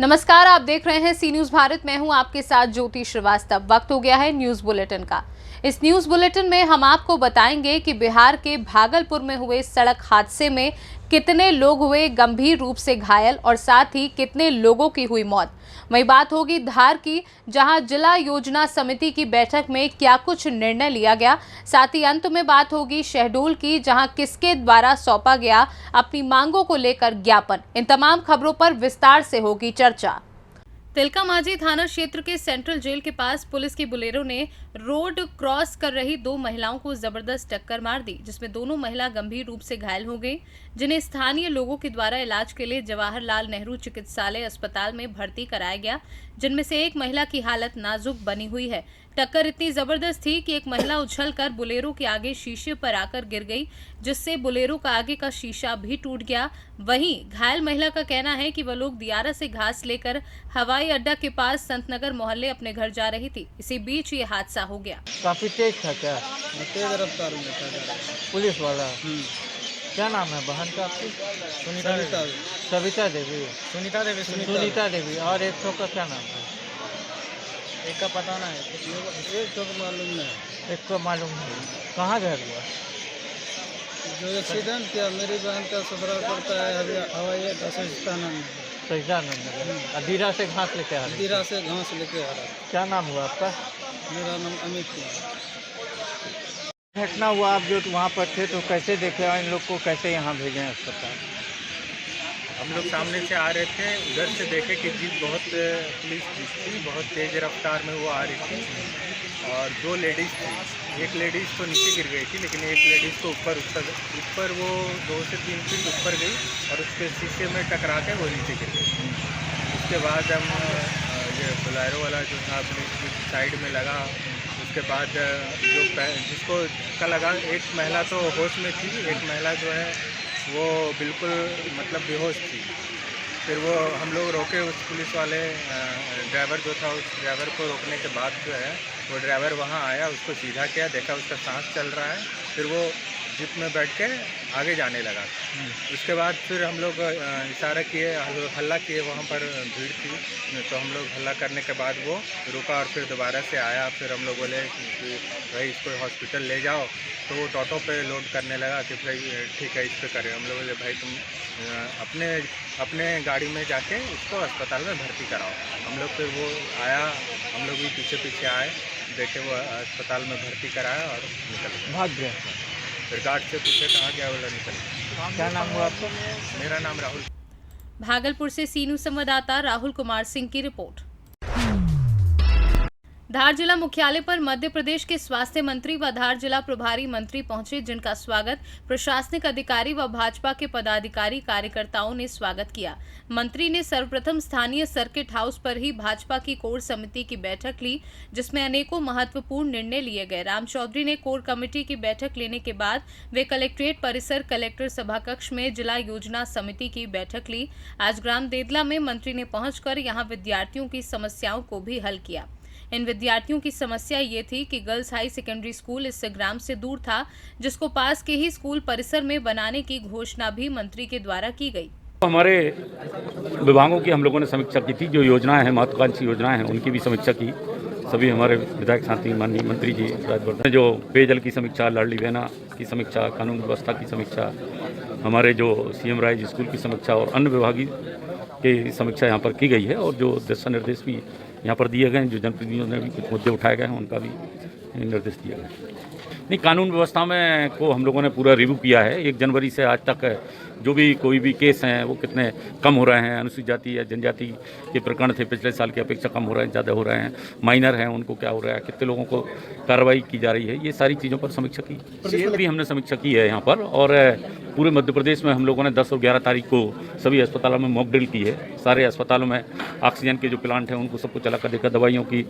नमस्कार, आप देख रहे हैं सी न्यूज भारत। मैं हूं आपके साथ ज्योति श्रीवास्तव। वक्त हो गया है न्यूज बुलेटिन का। इस न्यूज बुलेटिन में हम आपको बताएंगे कि बिहार के भागलपुर में हुए सड़क हादसे में कितने लोग हुए गंभीर रूप से घायल और साथ ही कितने लोगों की हुई मौत। वही बात होगी धार की, जहां जिला योजना समिति की बैठक में क्या कुछ निर्णय लिया गया। साथ ही अंत में बात होगी शहडोल की, जहां किसके द्वारा सौंपा गया अपनी मांगों को लेकर ज्ञापन। इन तमाम खबरों पर विस्तार से होगी चर्चा। तिलका मांझी थाना क्षेत्र के सेंट्रल जेल के पास पुलिस की बुलेरो ने रोड क्रॉस कर रही दो महिलाओं को जबरदस्त टक्कर मार दी, जिसमें दोनों महिला गंभीर रूप से घायल हो गई, जिन्हें स्थानीय लोगों के द्वारा इलाज के लिए जवाहरलाल नेहरू चिकित्सालय अस्पताल में भर्ती कराया गया, जिनमें से एक महिला की हालत नाजुक बनी हुई है। टक्कर इतनी जबरदस्त थी कि एक महिला उछलकर बुलेरो के आगे शीशे पर आकर गिर गई, जिससे बुलेरो का आगे का शीशा भी टूट गया। वहीं घायल महिला का कहना है कि वह लोग दियारा से घास लेकर हवाई अड्डा के पास संतनगर मोहल्ले अपने घर जा रही थी। इसी बीच ये हादसा हो गया। काफी तेज था क्या? तेज रफ्तार में था। पुलिस वाला? क्या नाम है बहन का आपकी? सविता देवी। सुनीता देवी। और एक तो का क्या नाम है? एक का पता नहीं, एक तो मालूम नहीं। एक को मालूम नहीं। कहाँ घर हुआ जो एक्सीडेंट किया मेरी बहन का ससुराल पड़ता है हवाई अड्डा सहिदानंद। अधीरा से घास लेके आ रहे? दीरा से घास लेके आ रहा। क्या नाम हुआ आपका? मेरा नाम अमित कुमार। घटना हुआ, आप जो वहाँ पर थे तो कैसे देखे और इन लोग को कैसे यहाँ भेजे अस्पताल? हम लोग सामने से आ रहे थे, उधर से देखे कि जीप बहुत पुलिस जीप थी, बहुत तेज़ रफ्तार में वो आ रही थी और दो लेडीज़ थी। एक लेडीज़ तो नीचे गिर गई थी, लेकिन एक लेडीज़ को ऊपर वो 2 से 3 फीट ऊपर गई और उसके शीशे में टकरा के वो नीचे गिर गई। उसके बाद हम ये बोलेरो वाला जो था अपनी साइड में लगा। उसके बाद जो जिसको धक्का लगा, एक महिला तो होश में थी, एक महिला जो है वो बिल्कुल मतलब बेहोश थी। फिर वो हम लोग रोके, उस पुलिस वाले ड्राइवर जो था, उस ड्राइवर को रोकने के बाद जो है वो ड्राइवर वहाँ आया, उसको सीधा किया, देखा उसका सांस चल रहा है, फिर वो जीप में बैठ के आगे जाने लगा। उसके बाद फिर हम लोग इशारा किए, हल्ला किए, वहाँ पर भीड़ थी तो हम लोग हल्ला करने के बाद वो रुका और फिर दोबारा से आया। फिर हम लोग बोले कि भाई इसको हॉस्पिटल ले जाओ, तो वो टोटो पे लोड करने लगा कि भाई ठीक है इस पर करें। हम लोग बोले भाई तुम अपने गाड़ी में जाके इसको अस्पताल में भर्ती कराओ। हम लोग फिर वो आया, हम लोग भी पीछे पीछे आए, देखे वो अस्पताल में भर्ती कराया और निकल गया, भाग गया। फिर गार्ड से पूछे कहाँ गया, बोला निकल गया। क्या नाम हुआ आपका? मेरा नाम राहुल। भागलपुर से सी न्यूज संवाददाता राहुल कुमार सिंह की रिपोर्ट। धार जिला मुख्यालय पर मध्य प्रदेश के स्वास्थ्य मंत्री व धार जिला प्रभारी मंत्री पहुंचे, जिनका स्वागत प्रशासनिक अधिकारी व भाजपा के पदाधिकारी कार्यकर्ताओं ने स्वागत किया। मंत्री ने सर्वप्रथम स्थानीय सर्किट हाउस पर ही भाजपा की कोर समिति की बैठक ली, जिसमें अनेकों महत्वपूर्ण निर्णय लिए गए। राम चौधरी ने कोर कमेटी की बैठक लेने के बाद वे कलेक्ट्रेट परिसर कलेक्टर सभाकक्ष में जिला योजना समिति की बैठक ली। आज ग्राम देदला में मंत्री ने पहुंचकर यहां विद्यार्थियों की समस्याओं को भी हल किया। इन विद्यार्थियों की समस्या ये थी कि गर्ल्स हाई सेकेंडरी स्कूल इस ग्राम से दूर था, जिसको पास के ही स्कूल परिसर में बनाने की घोषणा भी मंत्री के द्वारा की गई। हमारे विभागों की हम लोगों ने समीक्षा की थी, जो योजनाएं हैं, महत्वाकांक्षी योजनाएं हैं, उनकी भी समीक्षा की। सभी हमारे विधायक साथी माननीय मंत्री जी राजवर्धन, जो पेयजल की समीक्षा, लाडली बहना की समीक्षा, कानून व्यवस्था की समीक्षा, हमारे जो CM राइज स्कूल की समीक्षा और अन्य विभागीय की समीक्षा यहाँ पर की गई है और जो दिशा निर्देश भी यहाँ पर दिए गए हैं, जो जनप्रतिनिधियों ने भी कुछ मुद्दे उठाए गए हैं उनका भी निर्देश दिया गया। नहीं, कानून व्यवस्था में को हम लोगों ने पूरा रिव्यू किया है। 1 जनवरी से आज तक जो भी कोई भी केस हैं वो कितने कम हो रहे हैं, अनुसूचित जाति या जनजाति के प्रकरण थे पिछले साल की अपेक्षा कम हो रहे हैं, ज़्यादा हो रहे हैं, माइनर हैं उनको क्या हो रहा है, कितने लोगों को कार्रवाई की जा रही है, ये सारी चीज़ों पर समीक्षा की। ये भी हमने समीक्षा की है यहाँ पर। और पूरे मध्य प्रदेश में हम लोगों ने 10 और 11 तारीख को सभी अस्पतालों में मॉक ड्रिल की है। सारे अस्पतालों में ऑक्सीजन के जो प्लांट हैं उनको सबको चला कर देखा, दवाइयों की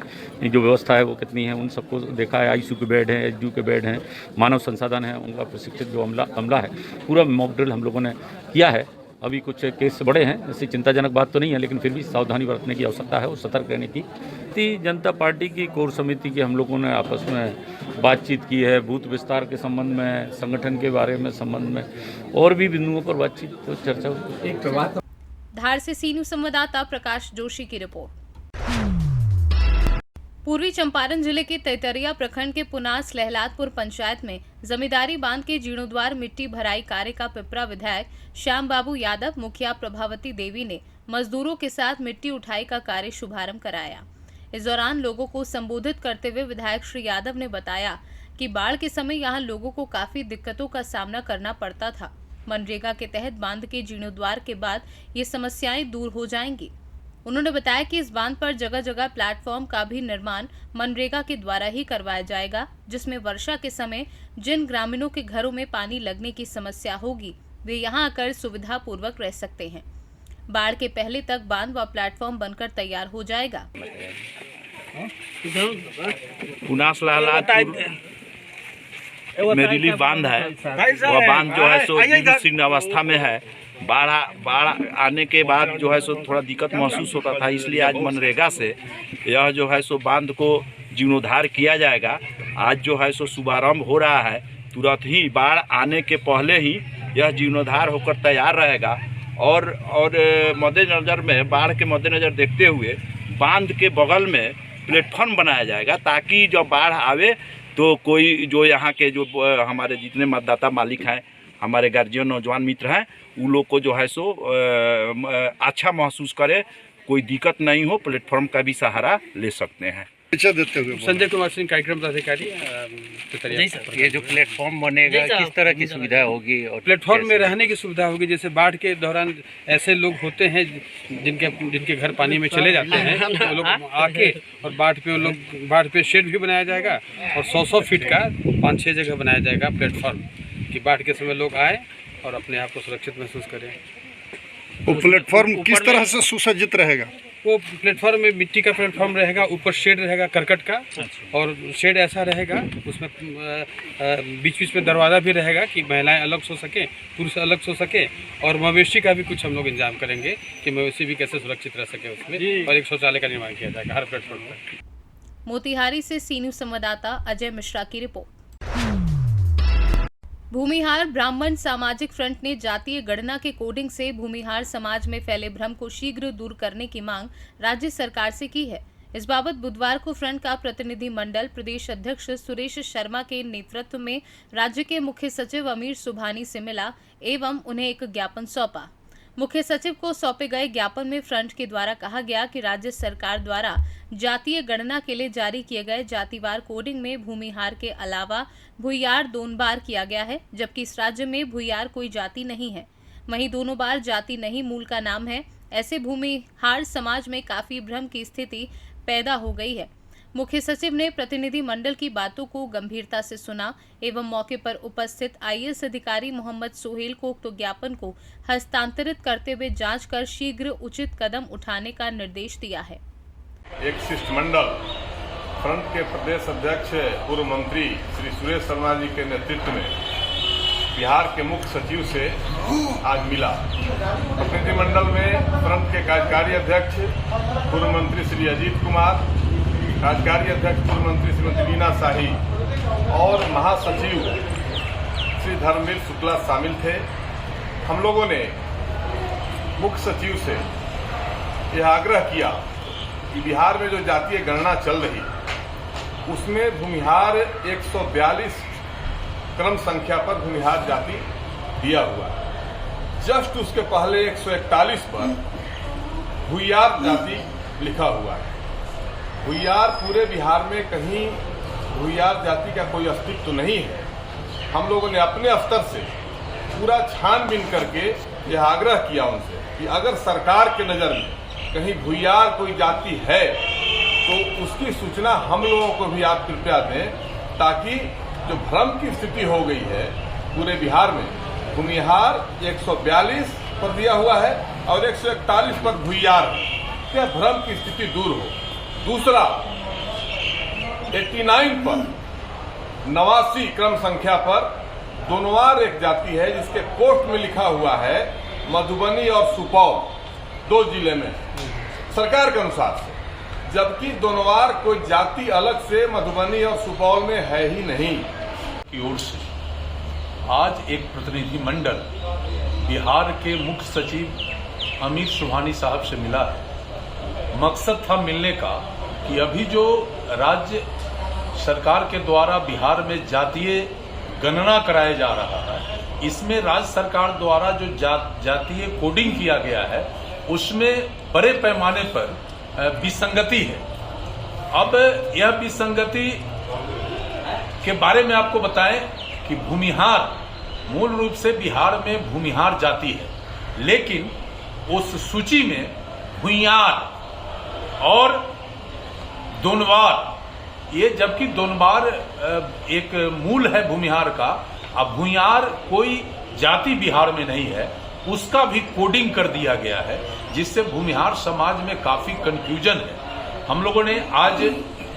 जो व्यवस्था है वो कितनी है उन सबको देखा है। ICU के बेड हैं, HDU के बेड हैं, मानव संसाधन है, उनका प्रशिक्षित जो अमला है, पूरा मॉक ड्रिल हम लोगों ने किया है। अभी कुछ केस बड़े हैं, ऐसी चिंताजनक बात तो नहीं है, लेकिन फिर भी सावधानी बरतने की आवश्यकता है और सतर्क रहने की। भारतीय जनता पार्टी की कोर समिति की हम लोगों ने आपस में बातचीत की है, बूथ विस्तार के संबंध में, संगठन के बारे में संबंध में और भी बिंदुओं पर बातचीत चर्चा हुई। बिहार से सी न्यूज संवाददाता प्रकाश जोशी की रिपोर्ट। पूर्वी चंपारण जिले के तेतरिया प्रखंड के पुनास लहलादपुर पंचायत में जमींदारी बांध के जीर्णोद्वार मिट्टी भराई कार्य का पिपरा विधायक श्याम बाबू यादव, मुखिया प्रभावती देवी ने मजदूरों के साथ मिट्टी उठाई का कार्य शुभारंभ कराया। इस दौरान लोगों को संबोधित करते हुए विधायक श्री यादव ने बताया कि बाढ़ के समय यहां लोगों को काफी दिक्कतों का सामना करना पड़ता था। मनरेगा के तहत बांध के जीर्णोद्वार के बाद ये समस्याएं दूर हो जाएंगी। उन्होंने बताया कि इस बांध पर जगह जगह प्लेटफॉर्म का भी निर्माण मनरेगा के द्वारा ही करवाया जाएगा, जिसमें वर्षा के समय जिन ग्रामीणों के घरों में पानी लगने की समस्या होगी वे यहां आकर सुविधा पूर्वक रह सकते हैं। बाढ़ के पहले तक बांध व प्लेटफॉर्म बनकर तैयार हो जाएगा। पुनास लहलादपुर में रिलीफ बांध है, वह बांध जो है सो जीर्ण अवस्था में है। बाढ़ आने के बाद जो है सो थोड़ा दिक्कत महसूस होता था, इसलिए आज मनरेगा से यह जो है सो बांध को जीर्णोद्धार किया जाएगा। आज जो है सो शुभारंभ हो रहा है। तुरंत ही बाढ़ आने के पहले ही यह जीर्णोद्धार होकर तैयार रहेगा और मद्देनज़र में बाढ़ के मद्देनज़र देखते हुए बांध के बगल में प्लेटफॉर्म बनाया जाएगा, ताकि जब बाढ़ आवे तो कोई जो यहाँ के जो हमारे जितने मतदाता मालिक हैं, हमारे गार्जियन नौजवान मित्र हैं, उन लोग को जो है सो अच्छा महसूस करे, कोई दिक्कत नहीं हो, प्लेटफॉर्म का भी सहारा ले सकते हैं। देते हुए संजय कुमार सिंह, कार्यक्रम पदाधिकारी। ये जो प्लेटफॉर्म बनेगा किस तरह की सुविधा होगी? और प्लेटफॉर्म में रहने की सुविधा होगी। जैसे बाढ़ के दौरान ऐसे लोग होते हैं जिनके घर पानी में चले जाते हैं, तो लोग आके और बाढ़ पे शेड भी बनाया जाएगा और 100 फीट का 5-6 जगह बनाया जाएगा प्लेटफॉर्म, कि बाढ़ के समय लोग आए और अपने आप को सुरक्षित महसूस करें। वो प्लेटफॉर्म किस तरह से सुसज्जित रहेगा? वो प्लेटफॉर्म में मिट्टी का प्लेटफॉर्म रहेगा, ऊपर शेड रहेगा करकट का, और शेड ऐसा रहेगा उसमें बीच में दरवाज़ा भी रहेगा कि महिलाएं अलग सो सकें, पुरुष अलग सो सके, और मवेशी का भी कुछ हम लोग इंतजाम करेंगे कि मवेशी भी कैसे सुरक्षित रह सके उसमें, और एक शौचालय का निर्माण किया जाएगा हर प्लेटफॉर्म पर। मोतिहारी से सी न्यूज संवाददाता अजय मिश्रा की रिपोर्ट। भूमिहार ब्राह्मण सामाजिक फ्रंट ने जातीय गणना के कोडिंग से भूमिहार समाज में फैले भ्रम को शीघ्र दूर करने की मांग राज्य सरकार से की है। इस बाबत बुधवार को फ्रंट का प्रतिनिधि मंडल प्रदेश अध्यक्ष सुरेश शर्मा के नेतृत्व में राज्य के मुख्य सचिव अमीर सुभानी से मिला एवं उन्हें एक ज्ञापन सौंपा। मुख्य सचिव को सौंपे गए ज्ञापन में फ्रंट के द्वारा कहा गया कि राज्य सरकार द्वारा जातीय गणना के लिए जारी किए गए जातिवार कोडिंग में भूमिहार के अलावा भूमिहार 2 बार किया गया है, जबकि इस राज्य में भूमिहार कोई जाति नहीं है। वहीं 2 बार जाति नहीं मूल का नाम है। ऐसे भूमिहार समाज में काफी भ्रम की स्थिति पैदा हो गई है। मुख्य सचिव ने प्रतिनिधि मंडल की बातों को गंभीरता से सुना एवं मौके पर उपस्थित IAS अधिकारी मोहम्मद सोहेल को उक्त ज्ञापन को हस्तांतरित करते हुए जांच कर शीघ्र उचित कदम उठाने का निर्देश दिया है। एक शिष्टमंडल फ्रंट के प्रदेश अध्यक्ष पूर्व मंत्री श्री सुरेश शर्मा जी के नेतृत्व में बिहार के मुख्य सचिव से आज मिला। प्रतिनिधिमंडल में फ्रंट के कार्यकारी अध्यक्ष पूर्व मंत्री श्री अजीत कुमार, कार्यकारी अध्यक्ष पूर्व मंत्री श्रीमती रीना शाही और महासचिव श्री धर्मवीर शुक्ला शामिल थे। हम लोगों ने मुख्य सचिव से यह आग्रह किया कि बिहार में जो जातीय गणना चल रही उसमें भूमिहार 142 क्रम संख्या पर भूमिहार जाति दिया हुआ है, जस्ट उसके पहले 141 पर भूमिहार जाति लिखा हुआ है। भूमिहार पूरे बिहार में कहीं भूमिहार जाति का कोई अस्तित्व नहीं है। हम लोगों ने अपने स्तर से पूरा छानबीन करके यह आग्रह किया उनसे कि अगर सरकार के नज़र में कहीं भूमिहार कोई जाति है तो उसकी सूचना हम लोगों को भी आप कृपया दें, ताकि जो भ्रम की स्थिति हो गई है पूरे बिहार में, भूमिहार 142 पर दिया हुआ है और 141 पर भूमिहार, क्या भ्रम की स्थिति दूर हो। दूसरा, 89 पर 89 क्रम संख्या पर दोनवार एक जाति है जिसके पोस्ट में लिखा हुआ है मधुबनी और सुपौल 2 जिले में सरकार के अनुसार से, जबकि दोनवार कोई जाति अलग से मधुबनी और सुपौल में है ही नहीं। की ओर से आज एक प्रतिनिधि मंडल बिहार के मुख्य सचिव अमीर सुबहानी साहब से मिला है। मकसद था मिलने का कि अभी जो राज्य सरकार के द्वारा बिहार में जातीय गणना कराया जा रहा है, इसमें राज्य सरकार द्वारा जो जातीय कोडिंग किया गया है उसमें बड़े पैमाने पर विसंगति है। अब यह विसंगति के बारे में आपको बताएं कि भूमिहार मूल रूप से बिहार में भूमिहार जाति है, लेकिन उस सूची में भूइयार और दोनवार, ये जबकि दोनवार एक मूल है भूमिहार का, अब भूइयार कोई जाति बिहार में नहीं है, उसका भी कोडिंग कर दिया गया है, जिससे भूमिहार समाज में काफी कंफ्यूजन है। हम लोगों ने आज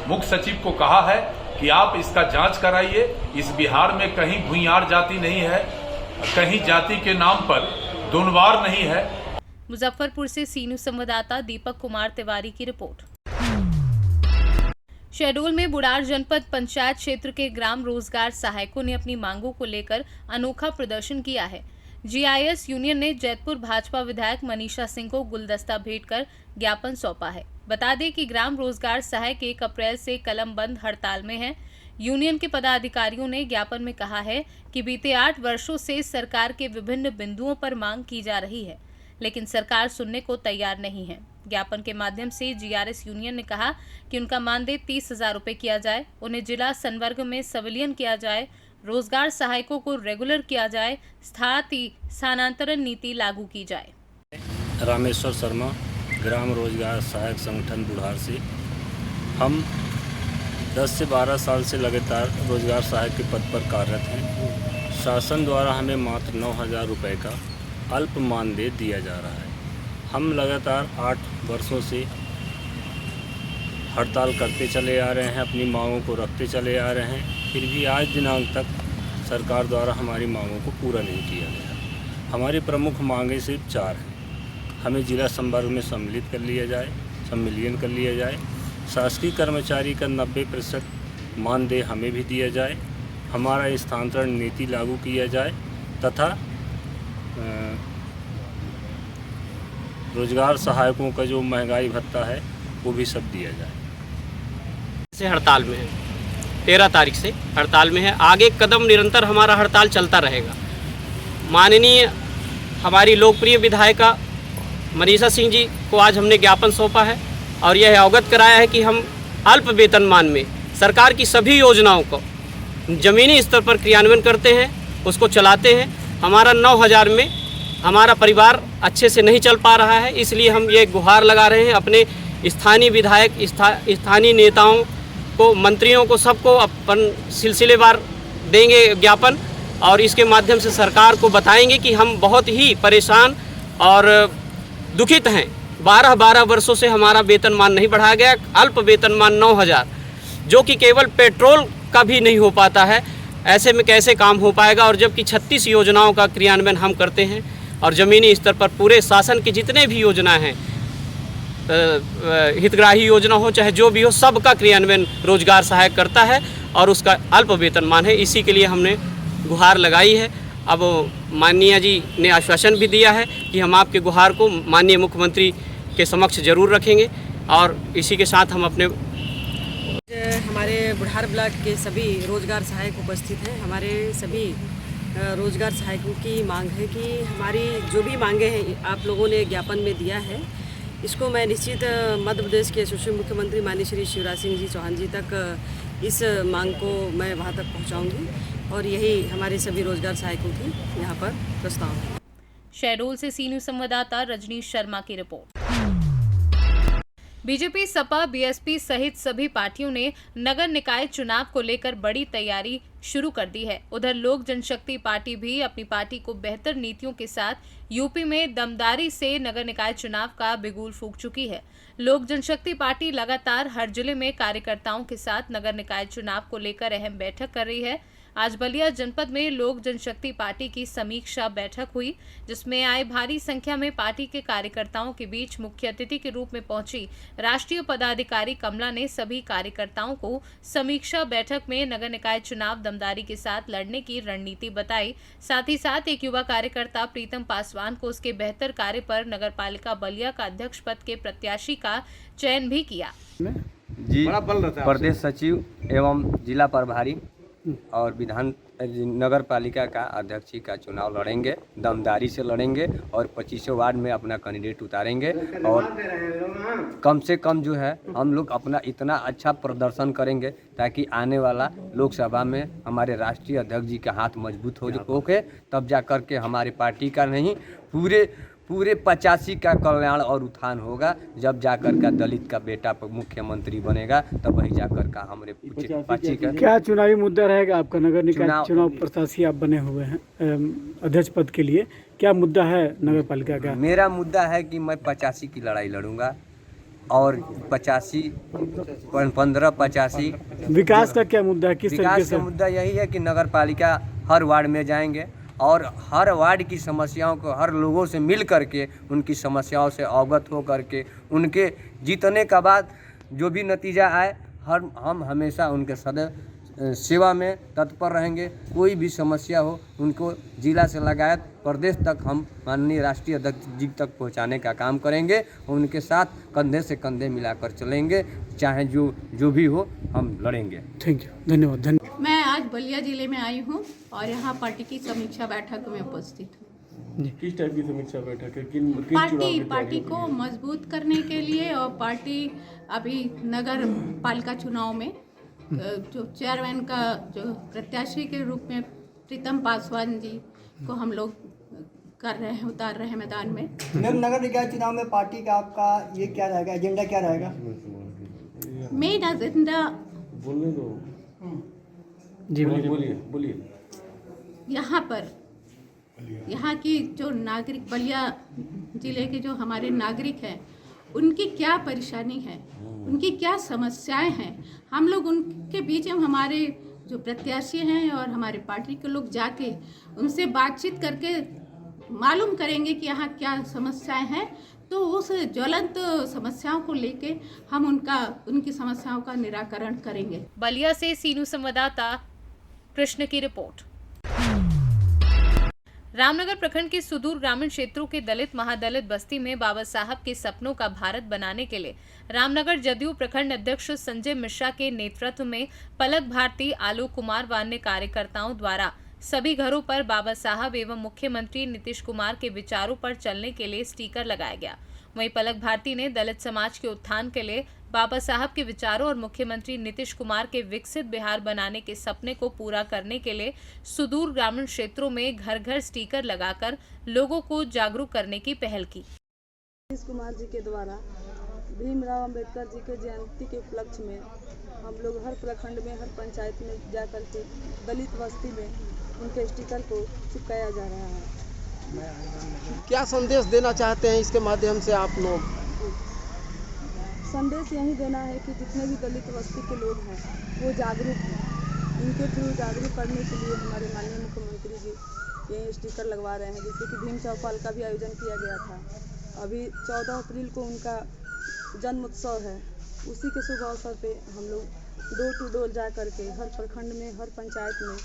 मुख्य सचिव को कहा है कि आप इसका जांच कराइए। इस बिहार में कहीं भूइयार जाति नहीं है, कहीं जाति के नाम पर दोनवार नहीं है। मुजफ्फरपुर से सी न्यूज संवाददाता दीपक कुमार तिवारी की रिपोर्ट। शहडोल में बुढ़ार जनपद पंचायत क्षेत्र के ग्राम रोजगार सहायकों ने अपनी मांगों को लेकर अनोखा प्रदर्शन किया है। जीआईएस यूनियन ने जैतपुर भाजपा विधायक मनीषा सिंह को गुलदस्ता भेंट कर ज्ञापन सौंपा है। बता दें कि ग्राम रोजगार सहायक 1 अप्रैल से कलम बंद हड़ताल में है। यूनियन के पदाधिकारियों ने ज्ञापन में कहा है कि बीते 8 वर्षों से सरकार के विभिन्न बिंदुओं पर मांग की जा रही है, लेकिन सरकार सुनने को तैयार नहीं है। ज्ञापन के माध्यम से जीआरएस यूनियन ने कहा कि उनका मानदेय 30,000 रुपये किया जाए, उन्हें जिला संवर्ग में संविलियन किया जाए, रोजगार सहायकों को रेगुलर किया जाए, स्थानांतरण नीति लागू की जाए। रामेश्वर शर्मा, ग्राम रोजगार सहायक संगठन बुढ़ार से। हम 10 से 12 साल से लगातार रोजगार सहायक के पद पर कार्यरत हैं। शासन द्वारा हमें मात्र 9,000 रुपये का अल्प मानदेय दिया जा रहा है। हम लगातार 8 वर्षों से हड़ताल करते चले आ रहे हैं, अपनी मांगों को रखते चले आ रहे हैं, फिर भी आज दिनांक तक सरकार द्वारा हमारी मांगों को पूरा नहीं किया गया। हमारी प्रमुख मांगें सिर्फ 4 हैं। हमें जिला संवर्ग में सम्मिलित कर लिया जाए, सम्मिलियन कर लिया जाए, शासकीय कर्मचारी का 90% मानदेय हमें भी दिया जाए, हमारा स्थानांतरण नीति लागू किया जाए तथा रोजगार सहायकों का जो महंगाई भत्ता है वो भी सब दिया जाए। से हड़ताल में है, 13 तारीख से हड़ताल में है। आगे कदम निरंतर हमारा हड़ताल चलता रहेगा। माननीय हमारी लोकप्रिय विधायिका मनीषा सिंह जी को आज हमने ज्ञापन सौंपा है और यह अवगत कराया है कि हम अल्प वेतनमान में सरकार की सभी योजनाओं को ज़मीनी स्तर पर क्रियान्वयन करते हैं, उसको चलाते हैं। हमारा 9,000 में हमारा परिवार अच्छे से नहीं चल पा रहा है, इसलिए हम ये गुहार लगा रहे हैं अपने स्थानीय विधायक, स्थानीय नेताओं को, मंत्रियों को, सबको अपन सिलसिलेवार देंगे ज्ञापन और इसके माध्यम से सरकार को बताएंगे कि हम बहुत ही परेशान और दुखित हैं। 12 वर्षों से हमारा वेतनमान नहीं बढ़ाया गया। अल्प वेतनमान 9,000 जो कि केवल पेट्रोल का भी नहीं हो पाता है, ऐसे में कैसे काम हो पाएगा। और जबकि 36 योजनाओं का क्रियान्वयन हम करते हैं और ज़मीनी स्तर पर पूरे शासन की जितने भी योजना हैं, हितग्राही योजना हो चाहे जो भी हो, सबका क्रियान्वयन रोजगार सहायक करता है और उसका अल्प वेतनमान है। इसी के लिए हमने गुहार लगाई है। अब माननीय जी ने आश्वासन भी दिया है कि हम आपके गुहार को माननीय मुख्यमंत्री के समक्ष जरूर रखेंगे और इसी के साथ हम अपने हमारे बुढ़ार ब्लॉक के सभी रोजगार सहायक उपस्थित हैं। हमारे सभी रोजगार सहायकों की मांग है कि हमारी जो भी मांगे हैं आप लोगों ने ज्ञापन में दिया है, इसको मैं निश्चित मध्य प्रदेश के यशस्वी मुख्यमंत्री माननीय श्री शिवराज सिंह जी चौहान जी तक इस मांग को मैं वहां तक पहुंचाऊंगी और यही हमारे सभी रोजगार सहायकों की यहाँ पर प्रस्ताव है। शहडोल से सी न्यूज संवाददाता रजनीश शर्मा की रिपोर्ट। बीजेपी, सपा, बीएसपी सहित सभी पार्टियों ने नगर निकाय चुनाव को लेकर बड़ी तैयारी शुरू कर दी है। उधर लोक जनशक्ति पार्टी भी अपनी पार्टी को बेहतर नीतियों के साथ यूपी में दमदारी से नगर निकाय चुनाव का बिगुल फूंक चुकी है। लोक जनशक्ति पार्टी लगातार हर जिले में कार्यकर्ताओं के साथ नगर निकाय चुनाव को लेकर अहम बैठक कर रही है। आज बलिया जनपद में लोक जनशक्ति पार्टी की समीक्षा बैठक हुई, जिसमें आए भारी संख्या में पार्टी के कार्यकर्ताओं के बीच मुख्य अतिथि के रूप में पहुंची राष्ट्रीय पदाधिकारी कमला ने सभी कार्यकर्ताओं को समीक्षा बैठक में नगर निकाय चुनाव दमदारी के साथ लड़ने की रणनीति बताई। साथ ही साथ एक युवा कार्यकर्ता प्रीतम पासवान को उसके बेहतर कार्य पर नगर पालिका बलिया का अध्यक्ष पद के प्रत्याशी का चयन भी किया। जी, प्रदेश सचिव एवं जिला प्रभारी और विधान नगर पालिका का अध्यक्ष का चुनाव लड़ेंगे, दमदारी से लड़ेंगे और 25 वार्ड में अपना कैंडिडेट उतारेंगे और कम से कम जो है हम लोग अपना इतना अच्छा प्रदर्शन करेंगे ताकि आने वाला लोकसभा में हमारे राष्ट्रीय अध्यक्ष जी का हाथ मजबूत हो के तब जा कर के हमारी पार्टी का नहीं पूरे 85 का कल्याण और उत्थान होगा। जब जाकर का दलित का बेटा मुख्यमंत्री बनेगा तब वही जाकर का हमारे 85 का क्या चुनावी मुद्दा रहेगा आपका? नगर निकाय चुनाव प्रत्याशी आप बने हुए हैं अध्यक्ष पद के लिए, क्या मुद्दा है नगर पालिका का? मेरा मुद्दा है कि मैं 85 की लड़ाई लड़ूंगा और 15-85। विकास का क्या मुद्दा है? किस तरीके से? मुद्दा यही है कि नगर पालिका हर वार्ड में जाएंगे और हर वार्ड की समस्याओं को हर लोगों से मिल करके उनकी समस्याओं से अवगत हो करके उनके जीतने का बाद जो भी नतीजा आए हम हमेशा उनके सदैव सेवा में तत्पर रहेंगे। कोई भी समस्या हो उनको जिला से लगायत प्रदेश तक हम माननीय राष्ट्रीय अध्यक्ष जी तक पहुंचाने का काम करेंगे और उनके साथ कंधे से कंधे मिलाकर चलेंगे, चाहे जो भी हो हम लड़ेंगे। थैंक यू, धन्यवाद। मैं आज बलिया जिले में आई हूँ और यहाँ पार्टी की समीक्षा बैठक में उपस्थित हूँ। किस टाइप की समीक्षा बैठक है? पार्टी को मजबूत करने के लिए और पार्टी अभी नगर पालिका चुनाव में जो चेयरमैन का जो प्रत्याशी के रूप में प्रीतम पासवान जी को हम लोग उतार रहे हैं मैदान में। नगर निकाय चुनाव में पार्टी का आपका ये क्या रहेगा, एजेंडा क्या रहेगा? मेन एजेंडा बोलने दो जी, बोलिए। यहाँ की जो नागरिक बलिया जिले के जो हमारे नागरिक हैं उनकी क्या परेशानी है, उनकी क्या समस्याएं हैं, हम लोग उनके बीच में हमारे जो प्रत्याशी हैं और हमारे पार्टी के लोग जाके उनसे बातचीत करके मालूम करेंगे कि यहाँ क्या समस्याएं हैं। तो उस ज्वलंत समस्याओं को लेके हम उनकी समस्याओं का निराकरण करेंगे। बलिया से सीनू संवाददाता कृष्ण की रिपोर्ट। रामनगर प्रखंड के सुदूर ग्रामीण क्षेत्रों के दलित महादलित बस्ती में बाबा साहब के सपनों का भारत बनाने के लिए रामनगर जदयू प्रखंड अध्यक्ष संजय मिश्रा के नेतृत्व में पलक भारती, आलोक कुमार व अन्य कार्यकर्ताओं द्वारा सभी घरों पर बाबा साहब एवं मुख्यमंत्री नीतीश कुमार के विचारों पर चलने के लिए स्टिकर लगाया गया। वहीं पलक भारती ने दलित समाज के उत्थान के लिए बाबा साहब के विचारों और मुख्यमंत्री नीतीश कुमार के विकसित बिहार बनाने के सपने को पूरा करने के लिए सुदूर ग्रामीण क्षेत्रों में घर घर स्टिकर लगाकर लोगों को जागरूक करने की पहल की। नीतीश कुमार जी के द्वारा भीमराव अंबेडकर जी के जयंती के उपलक्ष्य में हम लोग हर प्रखंड में, हर पंचायत में जाकर के दलित बस्ती में उनके स्टिकर को चिपकाया जा रहा है। क्या संदेश देना चाहते हैं इसके माध्यम से आप लोग? संदेश यही देना है कि जितने भी दलित बस्ती के लोग हैं वो जागरूक हैं। इनके थ्रू जागरूक करने के लिए हमारे माननीय मुख्यमंत्री जी ये स्टिकर लगवा रहे हैं, जिससे कि भीम चौपाल का भी आयोजन किया गया था। अभी 14 अप्रैल को उनका जन्म उत्सव है, उसी के शुभ अवसर पे हम लोग डोर टू डोर जा करके हर प्रखंड में, हर पंचायत में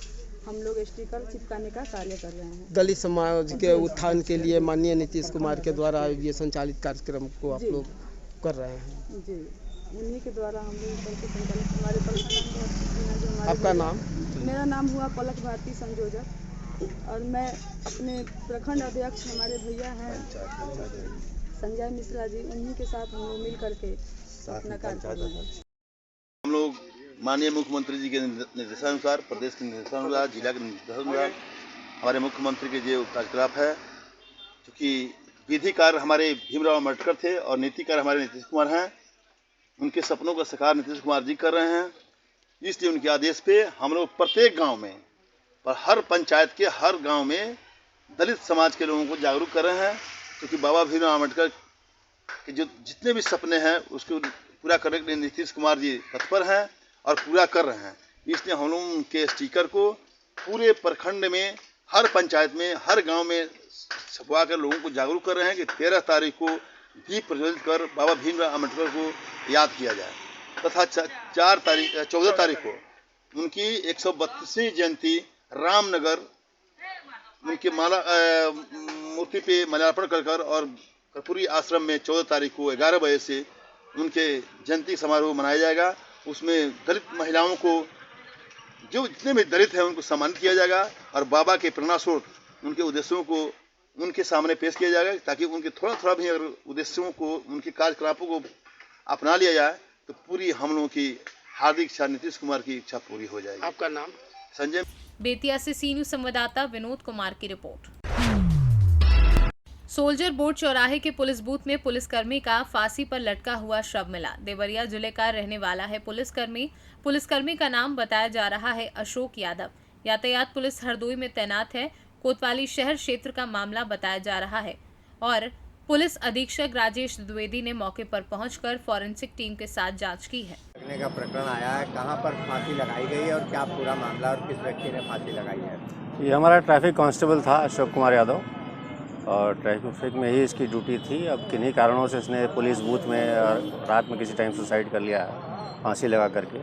हम लोग स्टिकर चिपकाने का कार्य कर रहे हैं। दलित समाज के उत्थान के लिए माननीय नीतीश कुमार के द्वारा ये संचालित कार्यक्रम को आप लोग कर रहे हैं जी, उन्हीं के द्वारा हम लोग संचालित हमारे प्रखंड। आपका नाम? मेरा नाम हुआ पलक भारती संयोजक और मैं अपने प्रखंड अध्यक्ष हमारे भैया हैं संजय मिश्रा जी, उन्हीं के साथ हम लोग मिल करके अपना कार्य कर रहे हैं। हम लोग माननीय मुख्यमंत्री जी के निर्देशानुसार, प्रदेश के निर्देशानुसार, जिला के निर्देशानुसार हमारे मुख्यमंत्री के जो कार्यकलाप है, क्योंकि विधिकार हमारे भीमराव अम्बेडकर थे और नीतिकार हमारे नीतीश कुमार हैं, उनके सपनों का साकार नीतीश कुमार जी कर रहे हैं। इसलिए उनके आदेश पे हम लोग प्रत्येक गांव में और हर पंचायत के हर गांव में दलित समाज के लोगों को जागरूक कर रहे हैं, क्योंकि बाबा भीमराव अम्बेडकर के जो जितने भी सपने हैं उसको पूरा करने के लिए नीतीश कुमार जी तत्पर हैं और पूरा कर रहे हैं। इसलिए हम लोग उनके स्टिकर को पूरे प्रखंड में, हर पंचायत में, हर गांव में छपवा कर लोगों को जागरूक कर रहे हैं कि 13 तारीख को दीप प्रज्वलित कर बाबा भीमराव अम्बेडकर को याद किया जाए तथा 14 तारीख को उनकी 132वीं जयंती रामनगर उनके मूर्ति पे माल्यार्पण कर और कर्पूरी आश्रम में 14 तारीख को 11 बजे से उनके जयंती समारोह मनाया जाएगा। उसमें दलित महिलाओं को, जो जितने भी दलित हैं, उनको सम्मानित किया जाएगा और बाबा के प्रेरणास्रोत उनके उद्देश्यों को उनके सामने पेश किया जाएगा, ताकि उनके थोड़ा भी अगर उद्देश्यों को, उनके कार्यकलापों को अपना लिया जाए तो पूरी हम लोगों की हार्दिक इच्छा, नीतीश कुमार की इच्छा पूरी हो जाएगी। आपका नाम? संजय। बेतिया से सी न्यूज संवाददाता विनोद कुमार की रिपोर्ट। सोल्जर बोर्ड चौराहे के पुलिस बूथ में पुलिसकर्मी का फांसी पर लटका हुआ शव मिला। देवरिया जिले का रहने वाला है पुलिसकर्मी का नाम बताया जा रहा है अशोक यादव। यातायात पुलिस हरदोई में तैनात है। कोतवाली शहर क्षेत्र का मामला बताया जा रहा है और पुलिस अधीक्षक राजेश द्विवेदी ने मौके पर पहुंचकर फॉरेंसिक टीम के साथ जांच की है। लगने का प्रकरण आया है, कहां पर फांसी लगाई गई है और क्या पूरा मामला और किस व्यक्ति ने फांसी लगाई है? ये हमारा ट्रैफिक कांस्टेबल था अशोक कुमार यादव और ट्रैफिक में ही इसकी ड्यूटी थी। अब किन्हीं कारणों से इसने पुलिस बूथ में रात में किसी टाइम सुसाइड कर लिया है फांसी लगा करके।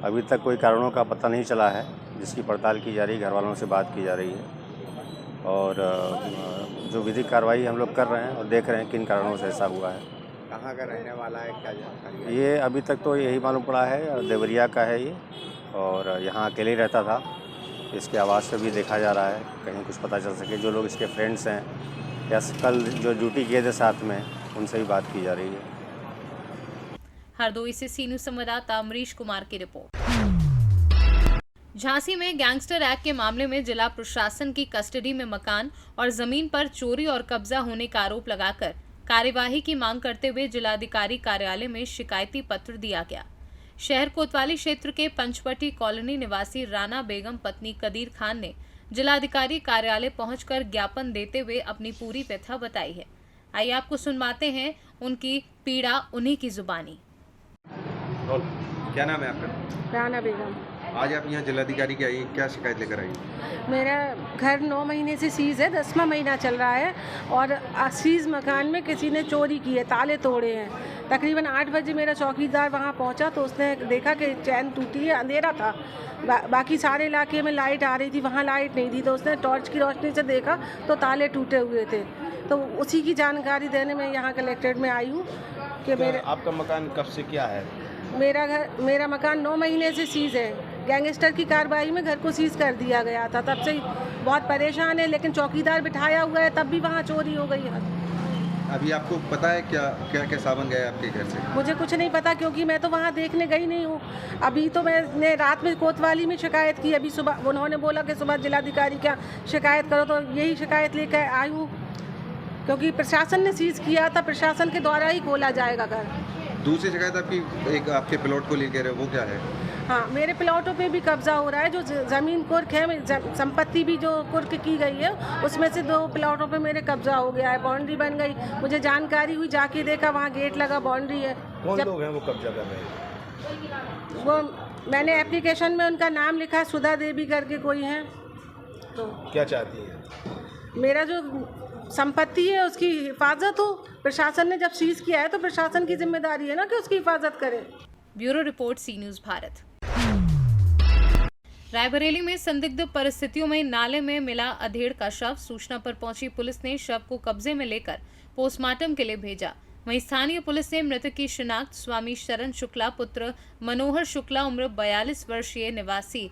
अभी तक कोई कारणों का पता नहीं चला है, जिसकी पड़ताल की जा रही है, घर वालों से बात की जा रही है और जो विधिक कार्रवाई हम लोग कर रहे हैं और देख रहे हैं किन कारणों से ऐसा हुआ है। कहाँ का रहने वाला है, क्या जानकारी? ये अभी तक तो यही मालूम पड़ा है, देवरिया का है ये और यहाँ अकेले ही रहता था। इसके आवाज़ से भी देखा जा रहा है, कहीं कुछ पता चल सके। जो लोग इसके फ्रेंड्स हैं या कल जो ड्यूटी किए थे साथ में, उनसे भी बात की जा रही है। हरदोई से सी न्यूज संवाददाता अमरीश कुमार की रिपोर्ट। झांसी में गैंगस्टर एक्ट के मामले में जिला प्रशासन की कस्टडी में मकान और जमीन पर चोरी और कब्जा होने का आरोप लगाकर कार्यवाही की मांग करते हुए जिलाधिकारी कार्यालय में शिकायती पत्र दिया गया। शहर कोतवाली क्षेत्र के पंचवटी कॉलोनी निवासी राना बेगम पत्नी कदीर खान ने जिलाधिकारी कार्यालय पहुंचकर ज्ञापन देते हुए अपनी पूरी व्यथा बताई है। आइए आपको सुनवाते हैं उनकी पीड़ा उन्हीं की जुबानी। क्या नाम है आपका? राना बेगम। आज आप यहाँ जिलाधिकारी के आई, क्या शिकायत लेकर आई? मेरा घर 9 महीने से सीज है, 10वां महीना चल रहा है और सीज मकान में किसी ने चोरी की है, ताले तोड़े हैं। तकरीबन 8 बजे मेरा चौकीदार वहाँ पहुँचा तो उसने देखा कि चैन टूटी है, अंधेरा था। बाकी सारे इलाके में लाइट आ रही थी, वहाँ लाइट नहीं थी, तो उसने टॉर्च की रोशनी से देखा तो ताले टूटे हुए थे। तो उसी की जानकारी देने में यहाँ कलेक्ट्रेट में आई हूँ कि मेरे। आपका मकान कब से क्या है? मेरा मकान 9 महीने से सीज है। गैंगस्टर की कार्रवाई में घर को सीज कर दिया गया था, तब से बहुत परेशान है, लेकिन चौकीदार बिठाया हुआ है, तब भी वहाँ चोरी हो गई है। अभी आपको पता है क्या क्या सामान गया आपके घर से? मुझे कुछ नहीं पता, क्योंकि मैं तो वहाँ देखने गई नहीं हूँ। अभी तो मैंने रात में कोतवाली में शिकायत की, अभी सुबह उन्होंने बोला कि सुबह जिलाधिकारी क्या शिकायत करो, तो यही शिकायत लेकर आई हूँ, क्योंकि प्रशासन ने सीज किया था, प्रशासन के द्वारा ही खोला जाएगा घर। दूसरी शिकायत आपकी एक आपके प्लॉट को लेकर है, वो क्या है? हाँ, मेरे प्लॉटों पे भी कब्जा हो रहा है। जो ज़मीन कुर्क है, संपत्ति भी जो कुर्क की गई है, उसमें से 2 प्लॉटों पे मेरे कब्जा हो गया है। बाउंड्री बन गई, मुझे जानकारी हुई, जाके देखा वहाँ गेट लगा, बाउंड्री है। कौन लोग हैं वो कब्जा कर रहे हैं? वो मैंने एप्लीकेशन में उनका नाम लिखा, सुधा देवी करके कोई है। तो क्या चाहती है? मेरा जो संपत्ति है उसकी हिफाजत हो। प्रशासन ने जब सीज किया है तो प्रशासन की जिम्मेदारी है ना कि उसकी हिफाजत करे। ब्यूरो रिपोर्ट, सी न्यूज भारत। रायबरेली में संदिग्ध परिस्थितियों में नाले में मिला अधेड़ का शव। सूचना पर पहुंची पुलिस ने शव को कब्जे में लेकर पोस्टमार्टम के लिए भेजा। वहीं स्थानीय पुलिस ने मृतक की शिनाख्त स्वामी शरण शुक्ला पुत्र मनोहर शुक्ला उम्र 42 वर्षीय निवासी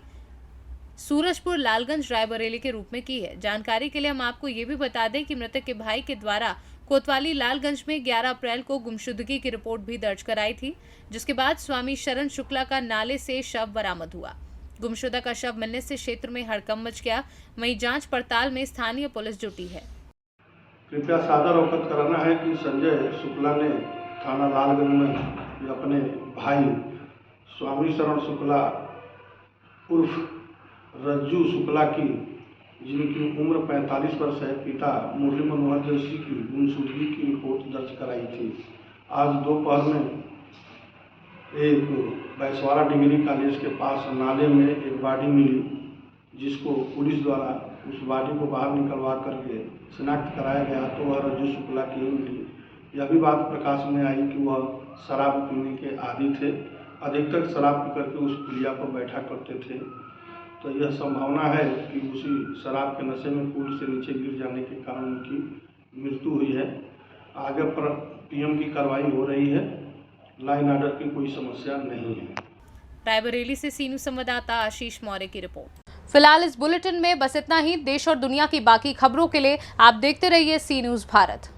सूरजपुर लालगंज रायबरेली के रूप में की है। जानकारी के लिए हम आपको ये भी बता दें कि मृतक के भाई के द्वारा कोतवाली लालगंज में 11 अप्रैल को गुमशुदगी की रिपोर्ट भी दर्ज कराई थी, जिसके बाद स्वामी शरण शुक्ला का नाले से शव बरामद हुआ। गुमशुदा का शव मिलने से क्षेत्र में हड़कंप मच गया। वहीं जांच पड़ताल में स्थानीय पुलिस जुटी है। कृपया सादर अवगत कराना है कि संजय शुक्ला ने थाना लालगंज में अपने भाई स्वामी शरण शुक्ला उर्फ रज्जू शुक्ला की, जिनकी उम्र 45 वर्ष है, पिता मुरली मनोहर जोशी की गुमशुदगी की रिपोर्ट दर्ज कराई थी। आज दोपहर में एक बैसवाड़ा डिग्री कॉलेज के पास नाले में एक बॉडी मिली, जिसको पुलिस द्वारा उस बॉडी को बाहर निकलवा करके शिनाख्त कराया गया तो वह रज्जू शुक्ला की ही मिली। यह भी बात प्रकाश में आई कि वह शराब पीने के आदी थे, अधिकतर शराब पी करके उस पुलिया पर बैठा करते थे। तो यह संभावना है कि उसी शराब के नशे में पुल से नीचे गिर जाने के कारण उनकी मृत्यु हुई है। आगे पर पीएम की कार्रवाई हो रही है, लाइन ऑर्डर की कोई समस्या नहीं है। रायबरेली से सी न्यूज़ संवाददाता आशीष मौर्य की रिपोर्ट। फिलहाल इस बुलेटिन में बस इतना ही। देश और दुनिया की बाकी खबरों के लिए आप देखते रहिए सी न्यूज़ भारत।